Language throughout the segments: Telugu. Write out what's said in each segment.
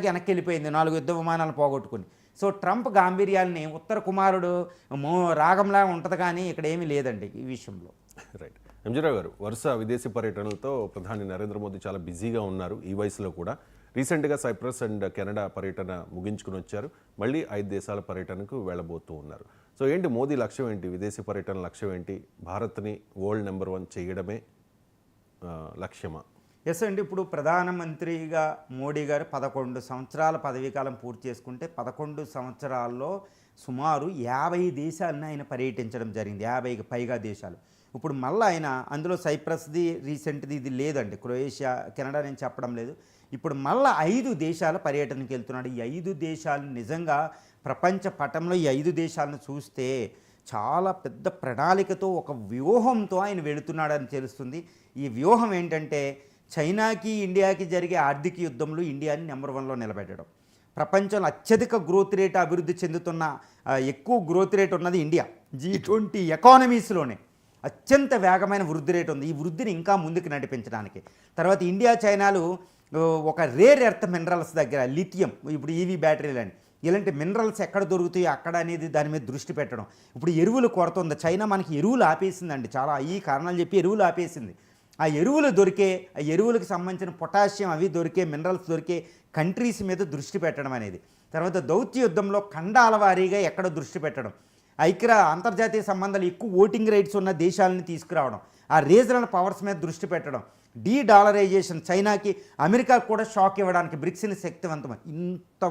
వెనక్కి వెళ్ళిపోయింది 4 యుద్ధ విమానాలు పోగొట్టుకుని. సో ట్రంప్ గాంభీర్యాల్ని ఉత్తర కుమారుడు రాగంలా ఉంటుంది, కానీ ఇక్కడ ఏమీ లేదండి ఈ విషయంలో. రైట్. ఎంజీరావు గారు, వరుస విదేశీ పర్యటనలతో ప్రధాని నరేంద్ర మోదీ చాలా బిజీగా ఉన్నారు ఈ వయసులో కూడా. రీసెంట్గా సైప్రస్ అండ్ కెనడా పర్యటన ముగించుకుని వచ్చారు. మళ్ళీ 5 దేశాల పర్యటనకు వెళ్ళబోతూ ఉన్నారు. సో ఏంటి మోదీ లక్ష్యం ఏంటి? విదేశీ పర్యటన లక్ష్యం ఏంటి? భారత్ని వరల్డ్ నెంబర్ 1 చేయడమే లక్ష్యమా? ఎస్ అండి. ఇప్పుడు ప్రధానమంత్రిగా మోడీ గారు 11 సంవత్సరాల పదవీకాలం పూర్తి చేసుకుంటే 11 సంవత్సరాల్లో సుమారు 50 దేశాలను ఆయన పర్యటించడం జరిగింది. 50కి పైగా దేశాలు. ఇప్పుడు మళ్ళీ ఆయన అందులో సైప్రస్ది రీసెంట్ది ఇది లేదండి, క్రొయేషియా, కెనడా నేను చెప్పడం లేదు. ఇప్పుడు మళ్ళీ 5 దేశాల పర్యటనకి వెళ్తున్నాడు. ఈ 5 దేశాలు నిజంగా ప్రపంచ పటంలో ఈ 5 దేశాలను చూస్తే చాలా పెద్ద ప్రణాళికతో ఒక వ్యూహంతో ఆయన వెళుతున్నాడని తెలుస్తుంది. ఈ వ్యూహం ఏంటంటే చైనాకి ఇండియాకి జరిగే ఆర్థిక యుద్ధంలో ఇండియాని నెంబర్ 1లో నిలబెట్టడం. ప్రపంచంలో అత్యధిక గ్రోత్ రేట్ అభివృద్ధి చెందుతున్న ఎక్కువ గ్రోత్ రేట్ ఉన్నది ఇండియా. G20 ఎకానమీస్లోనే అత్యంత వేగమైన వృద్ధి రేటు ఉంది. ఈ వృద్ధిని ఇంకా ముందుకు నడిపించడానికి తర్వాత ఇండియా చైనాలు ఒక రేర్ ఎర్త్ మినరల్స్ దగ్గర లిథియం, ఇప్పుడు ఈవీ బ్యాటరీలు అని ఇలాంటి మినరల్స్ ఎక్కడ దొరుకుతాయో అక్కడ అనేది దాని మీద దృష్టి పెట్టడం. ఇప్పుడు ఎరువులు కొరత ఉంది. చైనా మనకి ఎరువులు ఆపేసిందండి, చాలా ఈ కారణాలు చెప్పి ఎరువులు ఆపేసింది. ఆ ఎరువులు దొరికే, ఆ ఎరువులకు సంబంధించిన పొటాషియం అవి దొరికే, మినరల్స్ దొరికే కంట్రీస్ మీద దృష్టి పెట్టడం అనేది. తర్వాత దౌత్య యుద్ధంలో ఖండాల వారీగా ఎక్కడ దృష్టి పెట్టడం, అంతర్జాతీయ సంబంధాలు ఎక్కువ ఓటింగ్ రైట్స్ ఉన్న దేశాలని తీసుకురావడం, ఆ రీజనల్ పవర్స్ మీద దృష్టి పెట్టడం, డీడాలరైజేషన్, చైనాకి అమెరికాకు కూడా షాక్ ఇవ్వడానికి బ్రిక్స్ని శక్తివంతమైన ఇంత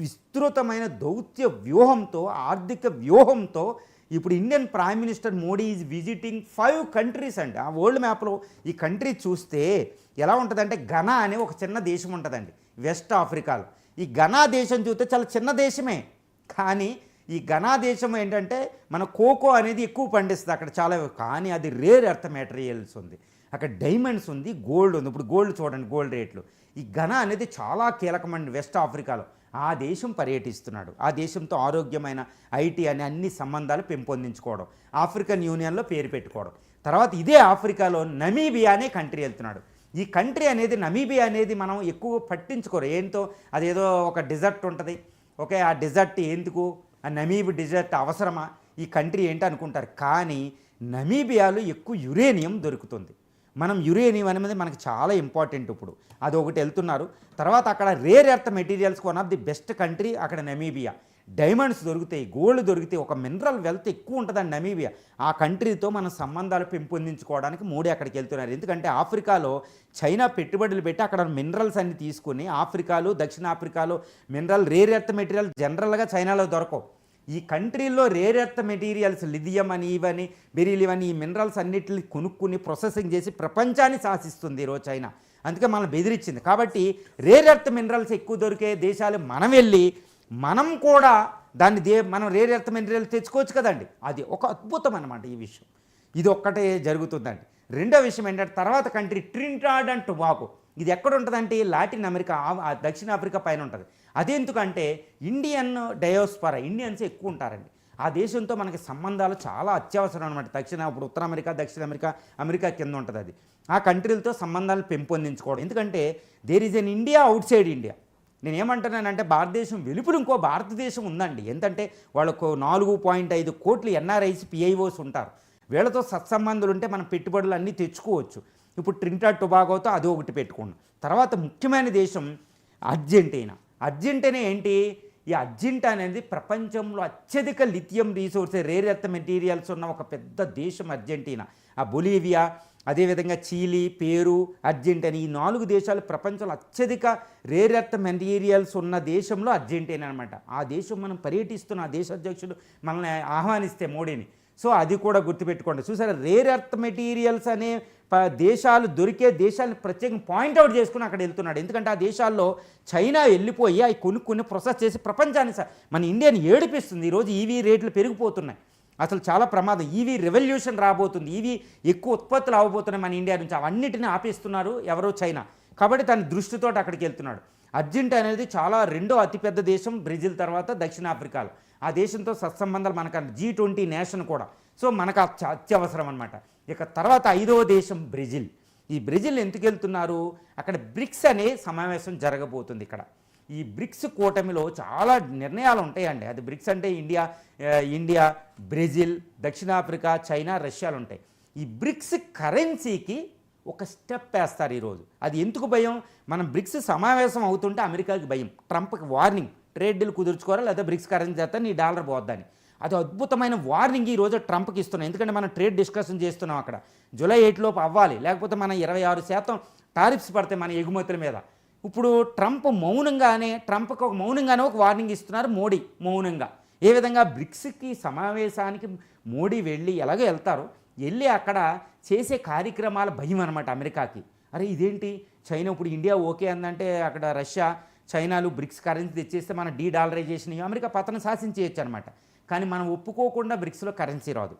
విస్తృతమైన దౌత్య వ్యూహంతో, ఆర్థిక వ్యూహంతో ఇప్పుడు Indian prime minister Modi is visiting 5 countries అండి. ఆ వరల్డ్ మ్యాప్లో ఈ కంట్రీ చూస్తే ఎలా ఉంటుందంటే ఘనా అనే ఒక చిన్న దేశం ఉంటుందండి వెస్ట్ ఆఫ్రికాలో. ఈ ఘనా దేశం చూస్తే చాలా చిన్న దేశమే, కానీ ఈ ఘనా దేశం ఏంటంటే మన కోకో అనేది ఎక్కువ పండిస్తుంది అక్కడ చాలా, కానీ అది రేర్ ఎర్త్ మెటీరియల్స్ ఉంది, అక్కడ డైమండ్స్ ఉంది, గోల్డ్ ఉంది. ఇప్పుడు గోల్డ్ చూడండి, గోల్డ్ రేట్లు. ఈ ఘనా అనేది చాలా కీలకమండి వెస్ట్ ఆఫ్రికాలో. ఆ దేశం పర్యటిస్తున్నాడు. ఆ దేశంతో ఆరోగ్యమైన ఐటీ అనే అన్ని సంబంధాలు పెంపొందించుకోవడం, ఆఫ్రికన్ యూనియన్లో పేరు పెట్టుకోవడం. తర్వాత ఇదే ఆఫ్రికాలో నమీబియా అనే కంట్రీ వెళ్తున్నాడు. ఈ కంట్రీ అనేది నమీబియా అనేది మనం ఎక్కువ పట్టించుకోరు. ఏంటో అదేదో ఒక డిజర్ట్ ఉంటుంది, ఓకే, ఆ డిజర్ట్ ఎందుకు, ఆ నమీబ్ డిజర్ట్ అవసరమా, ఈ కంట్రీ ఏంటి అనుకుంటారు. కానీ నమీబియాలో ఎక్కువ యురేనియం దొరుకుతుంది. మనం యురేనియం అనేది మనకు చాలా ఇంపార్టెంట్. ఇప్పుడు అది ఒకటి వెళ్తున్నారు. తర్వాత అక్కడ rare earth materials one of the best country అక్కడ నమీబియా. డైమండ్స్ దొరుకుతాయి, గోల్డ్ దొరుకుతాయి, ఒక మినరల్ వెల్త్ ఎక్కువ ఉంటుందండి నమీబియా. ఆ కంట్రీతో మన సంబంధాలు పెంపొందించుకోవడానికి మోడీ అక్కడికి వెళ్తున్నారు. ఎందుకంటే ఆఫ్రికాలో చైనా పెట్టుబడులు పెట్టి అక్కడ మినరల్స్ అన్ని తీసుకుని, ఆఫ్రికాలో దక్షిణాఫ్రికాలో మినరల్ రేర్ ఎర్త్ మెటీరియల్ జనరల్గా చైనాలో దొరకవు. ఈ కంట్రీల్లో రేర్ ఎర్త్ మెటీరియల్స్ లిథియం అని, ఇవని, బెరీల్ ఇవన్నీ, ఈ మినరల్స్ అన్నిటిని కొనుక్కుని ప్రాసెసింగ్ చేసి ప్రపంచాన్ని శాసిస్తుంది ఈరోజు చైనా. అందుకే మనల్ని బెదిరించింది. కాబట్టి రేర్ ఎర్త్ మినరల్స్ ఎక్కువ దొరికే దేశాలు మనం వెళ్ళి మనం కూడా దాన్ని మనం రేర్ ఎర్త్ మినరల్స్ తెచ్చుకోవచ్చు కదండి. అది ఒక అద్భుతం అన్నమాట ఈ విషయం. ఇది ఒక్కటే జరుగుతుందండి. రెండో విషయం ఏంటంటే తర్వాత కంట్రీ ట్రినిడాడ్ అండ్ టొబాగో. ఇది ఎక్కడ ఉంటుందంటే లాటిన్ అమెరికా, దక్షిణాఫ్రికా పైన ఉంటుంది. అదెందుకంటే ఇండియన్ డయోస్పరా, ఇండియన్స్ ఎక్కువ ఉంటారండి. ఆ దేశంతో మనకి సంబంధాలు చాలా అత్యవసరం అనమాట. ఇప్పుడు ఉత్తర అమెరికా, దక్షిణ అమెరికా, అమెరికా కింద ఉంటుంది అది. ఆ కంట్రీలతో సంబంధాలు పెంపొందించుకోవడం. ఎందుకంటే there is an India outside India. నేను ఏమంటున్నానంటే భారతదేశం వెలుపల ఇంకో భారతదేశం ఉందండి. ఎంతంటే వాళ్ళకు 4.5 కోట్ల ఎన్ఆర్ఐస్, పిఐఓస్ ఉంటారు. వీళ్ళతో సత్సంబంధాలు ఉంటే మనం పెట్టుబడులు అన్నీ తెచ్చుకోవచ్చు. ఇప్పుడు ట్రినిడాడ్ టొబాగోతో అది ఒకటి పెట్టుకున్నాం. తర్వాత ముఖ్యమైన దేశం అర్జెంటీనా. అర్జెంటీనా ఏంటి? ఈ అర్జెంటీనా అనేది ప్రపంచంలో అత్యధిక lithium resource, rare earth materials ఉన్న ఒక పెద్ద దేశం అర్జెంటీనా. ఆ బొలీవియా, అదేవిధంగా చీలీ, పేరు, అర్జెంటీనా, ఈ 4 దేశాలు ప్రపంచంలో అత్యధిక రేర్ ఎర్త్ మెటీరియల్స్ ఉన్న దేశంలో అర్జెంటీనా అనమాట. ఆ దేశం మనం పర్యటిస్తున్న ఆ దేశ అధ్యక్షుడు మనల్ని ఆహ్వానిస్తే మోడీని. సో అది కూడా గుర్తుపెట్టుకోండి. చూసారా, రేర్ ఎర్త్ మెటీరియల్స్ అనే దేశాలు దొరికే దేశాలను ప్రత్యేకంగా పాయింట్అవుట్ చేసుకుని అక్కడ వెళ్తున్నాడు. ఎందుకంటే ఆ దేశాల్లో చైనా వెళ్ళిపోయి అవి కొనుక్కుని ప్రాసెస్ చేసి ప్రపంచాన్ని మన ఇండియాని ఏడిపిస్తుంది. ఈరోజు ఈవీ రేట్లు పెరిగిపోతున్నాయి, అసలు చాలా ప్రమాదం. ఈవీ రెవల్యూషన్ రాబోతుంది, ఈవీ ఎక్కువ ఉత్పత్తులు అవ్వబోతున్నాయి మన ఇండియా నుంచి. అవన్నిటిని ఆపేస్తున్నారు ఎవరో చైనా. కాబట్టి తన దృష్టితో అక్కడికి వెళ్తున్నాడు. అర్జెంటీనా అనేది చాలా రెండో అతిపెద్ద దేశం బ్రెజిల్ తర్వాత దక్షిణాఫ్రికాలో. ఆ దేశంతో సత్సంబంధాలు మనకు G20 నేషన్ కూడా. సో మనకు అత్యవసరం అనమాట. ఇక తర్వాత 5వ దేశం బ్రెజిల్. ఈ బ్రెజిల్ ఎందుకు వెళ్తున్నారు? అక్కడ బ్రిక్స్ అనే సమావేశం జరగబోతుంది ఇక్కడ. ఈ బ్రిక్స్ కూటమిలో చాలా నిర్ణయాలు ఉంటాయండి. అది బ్రిక్స్ అంటే ఇండియా, బ్రెజిల్, దక్షిణాఫ్రికా, చైనా, రష్యాలు ఉంటాయి. ఈ బ్రిక్స్ కరెన్సీకి ఒక స్టెప్ వేస్తారు ఈరోజు. అది ఎందుకు భయం? మనం బ్రిక్స్ సమావేశం అవుతుంటే అమెరికాకి భయం, ట్రంప్కి వార్నింగ్, ట్రేడ్ డీల్ కుదుర్చుకోవాలి లేదా బ్రిక్స్ కరెన్సీ చేస్తే నీ డాలర్ పోద్దని. అది అద్భుతమైన వార్నింగ్ ఈరోజు ట్రంప్కి ఇస్తున్నాం. ఎందుకంటే మనం ట్రేడ్ డిస్కషన్ చేస్తున్నాం అక్కడ. జూలై 8 లోపు అవ్వాలి, లేకపోతే మన 26% టారిఫ్స్ పడతాయి మన ఎగుమతుల మీద. ఇప్పుడు ట్రంప్కి ఒక మౌనంగానే ఒక వార్నింగ్ ఇస్తున్నారు మోడీ మౌనంగా. ఏ విధంగా బ్రిక్స్కి సమావేశానికి మోడీ ఎలాగో వెళ్తారో, వెళ్ళి అక్కడ చేసే కార్యక్రమాల భయం అనమాట అమెరికాకి. అరే ఇదేంటి, చైనా ఇప్పుడు ఇండియా ఓకే అందంటే అక్కడ రష్యా, చైనాలు బ్రిక్స్ కరెన్సీ తెచ్చేస్తే మన డీడాలరైజేషన్ అమెరికా పతనం శాసించేయచ్చు అనమాట. కానీ మనం ఒప్పుకోకుండా బ్రిక్స్లో కరెన్సీ రాదు.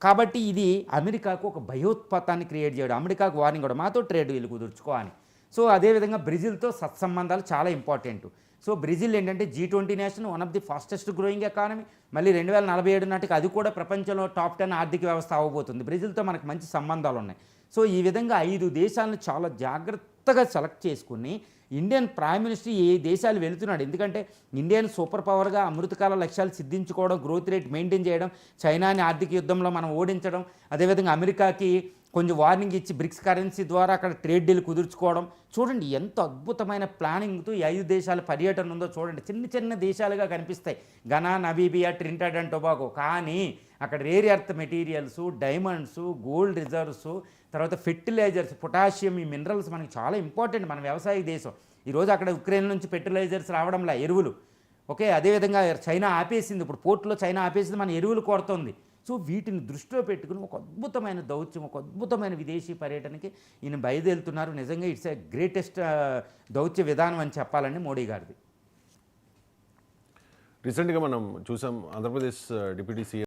కాబట్టి ఇది అమెరికాకు ఒక భయోత్పాతాన్ని క్రియేట్ చేయడం, అమెరికాకు వార్నింగ్ కూడా, మాతో ట్రేడ్ డీల్ కుదుర్చుకో అని. సో అదేవిధంగా బ్రెజిల్తో సత్సంబంధాలు చాలా ఇంపార్టెంట్. సో బ్రెజిల్ ఏంటంటే G20 nation, one of the fastest growing economy. మళ్ళీ 2047 నాటికి అది కూడా ప్రపంచంలో టాప్ 10 ఆర్థిక వ్యవస్థ అవ్వబోతుంది. బ్రెజిల్తో మనకు మంచి సంబంధాలు ఉన్నాయి. సో ఈ విధంగా 5 దేశాలను చాలా జాగ్రత్తగా సెలెక్ట్ చేసుకుని ఇండియన్ ప్రైమ్ మినిస్టర్ ఈ దేశాలు వెళుతున్నాడు. ఎందుకంటే ఇండియన్ సూపర్ పవర్గా అమృతకాల లక్ష్యాలు సిద్ధించుకోవడం, గ్రోత్ రేట్ మెయింటైన్ చేయడం, చైనాని ఆర్థిక యుద్ధంలో మనం ఓడించడం, అదేవిధంగా అమెరికాకి కొంచెం వార్నింగ్ ఇచ్చి బ్రిక్స్ కరెన్సీ ద్వారా అక్కడ ట్రేడ్ డీల్ కుదుర్చుకోవడం. చూడండి ఎంత అద్భుతమైన ప్లానింగ్తో ఈ 5 దేశాల పర్యటన ఉందో చూడండి. చిన్న చిన్న దేశాలుగా కనిపిస్తాయి, Ghana, Namibia, Trinidad and Tobago. కానీ అక్కడ rare earth materials, diamonds, gold reserves, తర్వాత ఫెర్టిలైజర్స్, పొటాషియం, ఈ మినరల్స్ మనకి చాలా ఇంపార్టెంట్. మన వ్యవసాయ దేశం. ఈరోజు అక్కడ ఉక్రెయిన్ నుంచి ఫెర్టిలైజర్స్ రావడంలా, ఎరువులు. ఓకే, అదేవిధంగా చైనా ఆపేసింది, ఇప్పుడు పోర్టులో చైనా ఆపేసింది, మన ఎరువులు కొడుతుంది. సో వీటిని దృష్టిలో పెట్టుకుని ఒక అద్భుతమైన దౌత్యం, ఒక అద్భుతమైన విదేశీ పర్యటనకి ఈయన బయలుదేరుతున్నారు. నిజంగా ఇట్స్ ఏ గ్రేటెస్ట్ దౌత్య విధానం అని చెప్పాలండి మోడీ గారిది. రీసెంట్గా మనం చూసాం, ఆంధ్రప్రదేశ్ డిప్యూటీ సీఎం